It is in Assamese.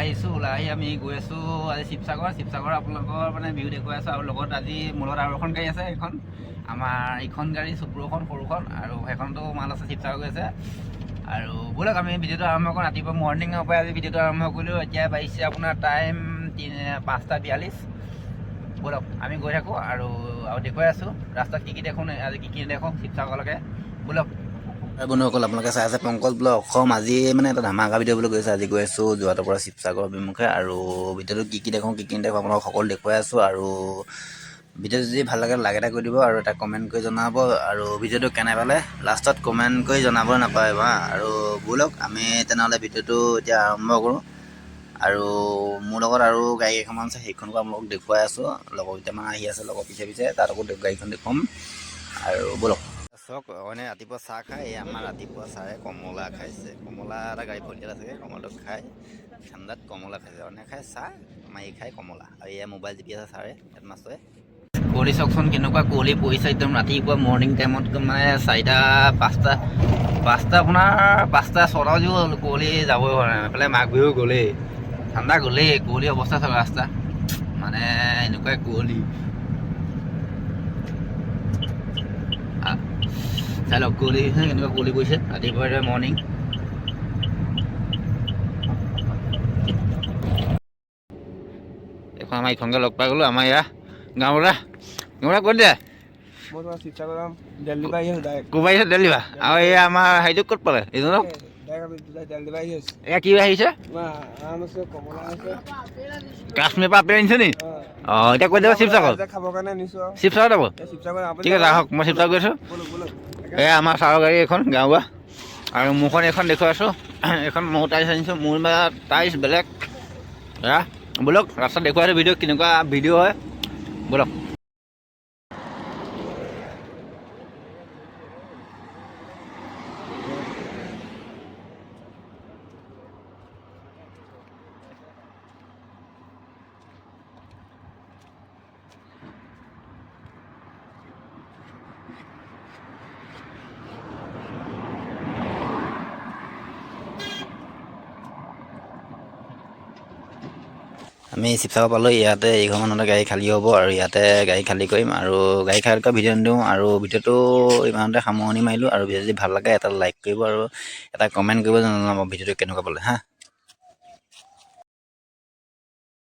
আহিছোঁ ওলাই আহি আমি গৈ আছোঁ আজি শিৱসাগৰ আপোনালোকৰ মানে ভিউ দেখুৱাই আছোঁ আৰু লগত আজি মোৰ লগত আৰু এখন গাড়ী আছে এইখন আমাৰ এইখন গাড়ী চুপ্ৰখন সৰুখন আৰু সেইখনতো মাল আছে শিৱসাগৰ গৈ আছে আৰু ব'লক আমি ভিডিঅ'টো আৰম্ভ কৰোঁ ৰাতিপুৱা মৰ্ণিঙৰ পৰাই আজি ভিডিঅ'টো আৰম্ভ কৰিলোঁ এতিয়া বাজিছে আপোনাৰ টাইম 5:42 ব'লক আমি গৈ থাকোঁ আৰু দেখুৱাই আছোঁ ৰাস্তাত কি দেখোঁ আজি কি দেখোঁ শিৱসাগৰলৈকে ব'লক বন্ধুসকল আপোনালোকে চাই আছে পংকজ ব্লগ অসম আজি মানে এটা ধামাকা ভিডিঅ' বুলি কৈছে আজি গৈ আছোঁ যোৰহাটৰ পৰা শিৱসাগৰ অভিমুখে আৰু ভিডিঅ'টো কি দেখোঁ আপোনালোকক সকলো দেখুৱাই আছোঁ আৰু ভিডিঅ'টো যদি ভাল লাগে এটা কৰি দিব আৰু এটা কমেণ্ট কৰি জনাব আৰু ভিডিঅ'টো কেনে পালে লাষ্টত কমেণ্ট কৰি জনাব নাপাহৰিব আৰু ব'লক আমি তেনেহ'লে ভিডিঅ'টো এতিয়া আৰম্ভ কৰোঁ আৰু মোৰ লগত আৰু গাড়ী এখনমান আছে সেইখনকো আপোনালোকক দেখুৱাই আছোঁ লগৰ কেইটামান আহি আছে লগৰ পিছে তাতকো গাড়ীখন দেখুৱাম আৰু ব'লক চক মানে ৰাতিপুৱা চাহ খাই এই আমাৰ ৰাতিপুৱা চাহে কমলা খাইছে কমলা এটা গাড়ী ভৰিয়াত আছে কমলাটো খাই ঠাণ্ডাত কমলা খাইছে অনেক খাই চাহ মাৰি খাই কমলা আৰু এয়া মোবাইল টিপি আছে ছাৰে হেডমাষ্টৰে কুঁৱলী চাওকচোন কেনেকুৱা কুঁৱলী পৰিছে একদম ৰাতিপুৱা মৰ্ণিং টাইমত মানে 4টা 5টা আপোনাৰ 5টা 6টা বাজিব কুঁৱলী যাবই পৰা নাই এইফালে মাঘ বিহু গ'লেই ঠাণ্ডা গ'লেই কুঁৱলী অৱস্থা চাওক ৰাস্তা মানে এনেকুৱাই কুঁৱলী চাই লওক কুঁৱলী কেনেকুৱা কুঁৱলী পৰিছে ৰাতিপুৱা মৰ্ণিং এখন আমাৰ ইখনকে লগ পাই গ'লোঁ আমাৰ ইয়াৰ গাঁৱৰা ক'ত দিয়ে কোবাই আছে দিল্লী বা আৰু এই আমাৰ হেৰিটো ক'ত পালে এইজনক এয়া কি আহিছে কাশ্মীৰৰ পৰা আপেল আনিছে নি অঁ এতিয়া কৈ দিব শিৱসাগৰ যাব ঠিক আছে আহক মই শিৱসাগৰ গৈ আছোঁ এয়া আমাৰ চাহৰ গাড়ী এখন গাঁৱৰ আৰু মোৰখন এইখন দেখুৱাই আছোঁ এইখন মোৰ টাইচ আনিছোঁ মোৰ টাইচ বেলেগ এয়া ব'লক ৰাস্তাত দেখুৱাই আছোঁ ভিডিঅ' কেনেকুৱা ভিডিঅ' হয় ব'লক আমি শিৱসাগৰ পালোঁ ইয়াতে এইঘৰমানতে গাড়ী খালী হ'ব আৰু ইয়াতে গাড়ী খালী কৰিম আৰু গাড়ী খালী কৰা ভিডিঅ' নিদিওঁ আৰু ভিডিঅ'টো ইমানতে সামৰণি মাৰিলোঁ আৰু যদি ভাল লাগে এটা লাইক কৰিব আৰু এটা কমেণ্ট কৰিব জনাব ভিডিঅ'টো কেনেকুৱা পালে হা